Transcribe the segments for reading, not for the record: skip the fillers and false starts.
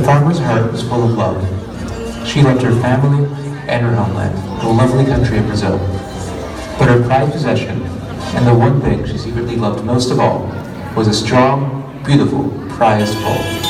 The farmer's heart was full of love. She loved her family and her homeland, the lovely country of Brazil. But her prized possession, and the one thing she secretly loved most of all, was a strong, beautiful, prized bull.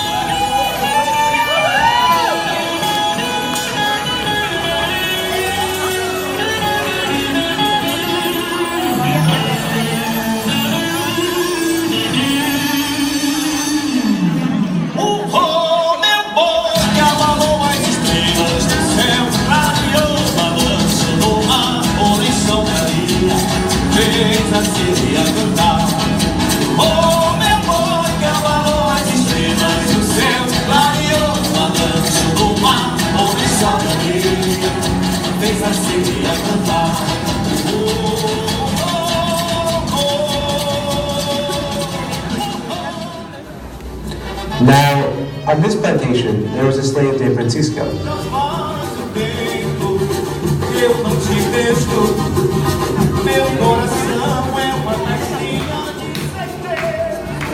Now, on this plantation, there was a slave named Francisco.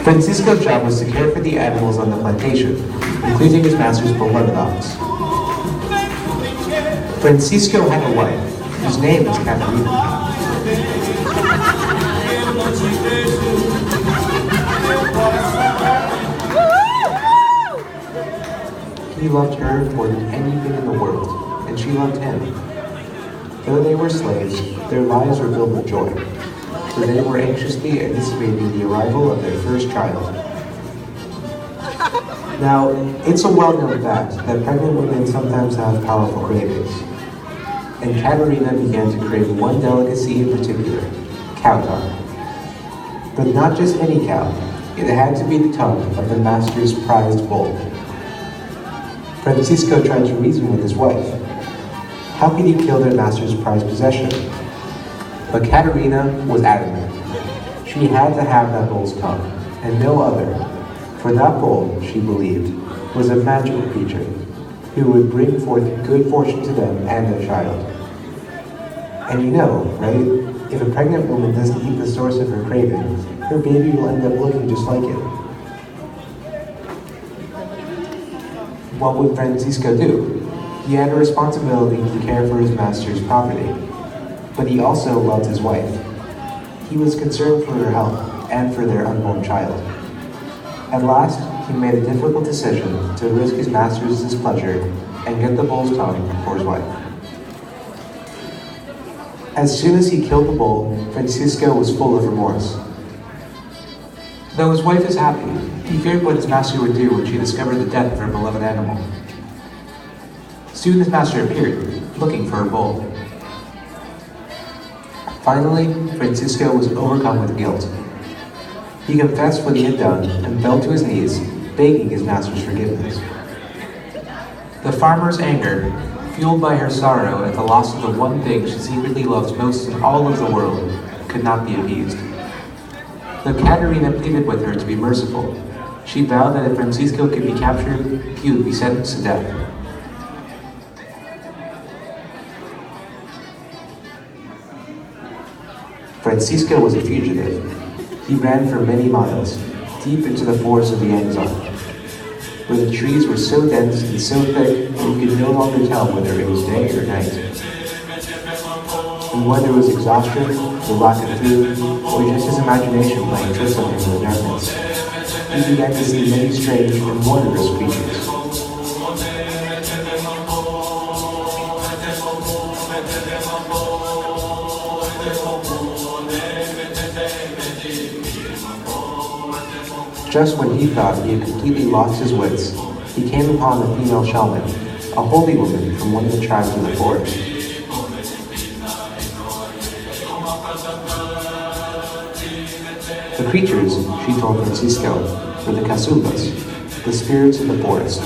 Francisco's job was to care for the animals on the plantation, including his master's beloved ox. Francisco had a wife, whose name was Catarina. He loved her more than anything in the world, and she loved him. Though they were slaves, their lives were filled with joy, for they were anxiously anticipating the arrival of their first child. Now, it's a well-known fact that pregnant women sometimes have powerful cravings, and Catarina began to crave one delicacy in particular, cow tongue. But not just any cow, it had to be the tongue of the master's prized bull. Francisco tried to reason with his wife. How could he kill their master's prized possession? But Catarina was adamant. She had to have that bull's tongue, and no other, for that bull, she believed, was a magical creature who would bring forth good fortune to them and their child. And you know, right? If a pregnant woman doesn't eat the source of her craving, her baby will end up looking just like it. What would Francisco do? He had a responsibility to care for his master's property, but he also loved his wife. He was concerned for her health and for their unborn child. At last, he made a difficult decision to risk his master's displeasure and get the bull's tongue for his wife. As soon as he killed the bull, Francisco was full of remorse. Though his wife was happy, he feared what his master would do when she discovered the death of her beloved animal. Soon his master appeared, looking for her bull. Finally, Francisco was overcome with guilt. He confessed what he had done and fell to his knees, begging his master's forgiveness. The farmer's anger, fueled by her sorrow at the loss of the one thing she secretly loved most in all of the world, could not be appeased. Though Catarina pleaded with her to be merciful, she vowed that if Francisco could be captured, he would be sentenced to death. Francisco was a fugitive. He ran for many miles, deep into the forests of the Amazon, where the trees were so dense and so thick that you could no longer tell whether it was day or night. And whether it was exhaustion, the lack of food, or just his imagination playing tricks on him in the darkness, he began to see many strange and wondrous creatures. Just when he thought he had completely lost his wits, he came upon a female shaman, a holy woman from one of the tribes of the forest. The creatures, she told Francisco, were the casumbas, the spirits of the forest.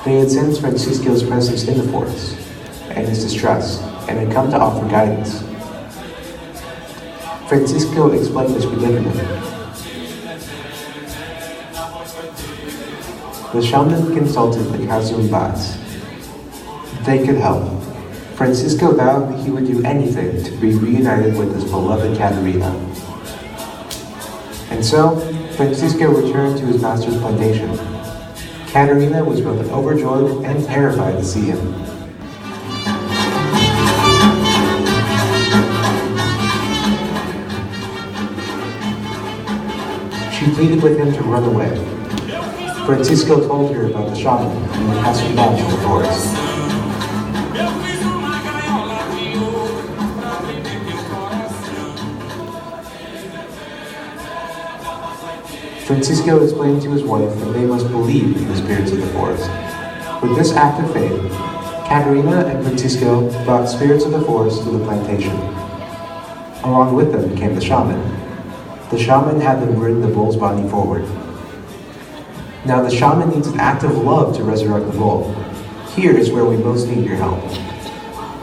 They had sensed Francisco's presence in the forest, and his distress, and had come to offer guidance. Francisco explained his predicament. The shaman consulted the Kazumbats. They could help. Francisco vowed that he would do anything to be reunited with his beloved Catarina. And so, Francisco returned to his master's plantation. Katerina was both overjoyed and terrified to see him. She pleaded with him to run away. Francisco told her about the shaman and would pass her back to the forest. Francisco explained to his wife that they must believe in the spirits of the forest. With this act of faith, Katerina and Francisco brought spirits of the forest to the plantation. Along with them came the shaman. The shaman had them bring the bull's body forward. Now the shaman needs an act of love to resurrect the bull. Here is where we most need your help.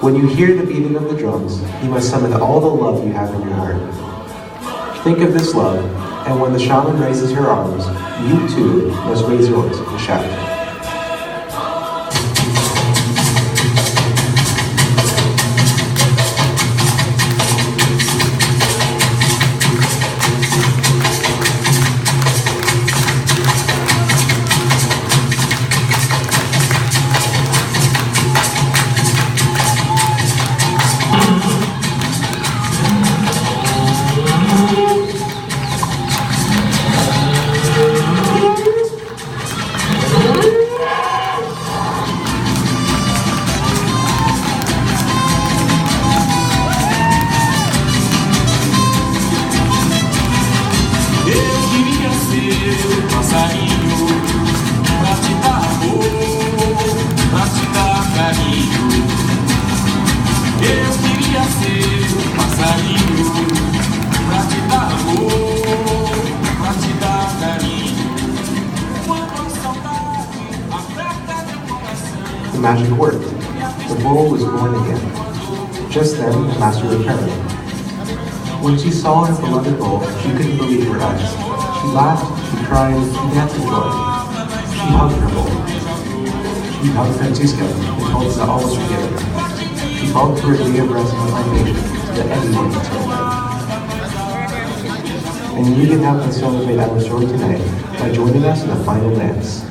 When you hear the beating of the drums, you must summon all the love you have in your heart. Think of this love, and when the shaman raises her arms, you too must raise yours and shout. The magic worked. The bull was born again. Just then, the master returned. When she saw her beloved bull, she couldn't believe her eyes. She laughed, she cried, she danced with joy. She hugged her bull. She hugged Francisco and told us that all was forgiven. She called for a day of rest on the plantation so that everyone could celebrate. And you can help us celebrate our story tonight by joining us in the final dance.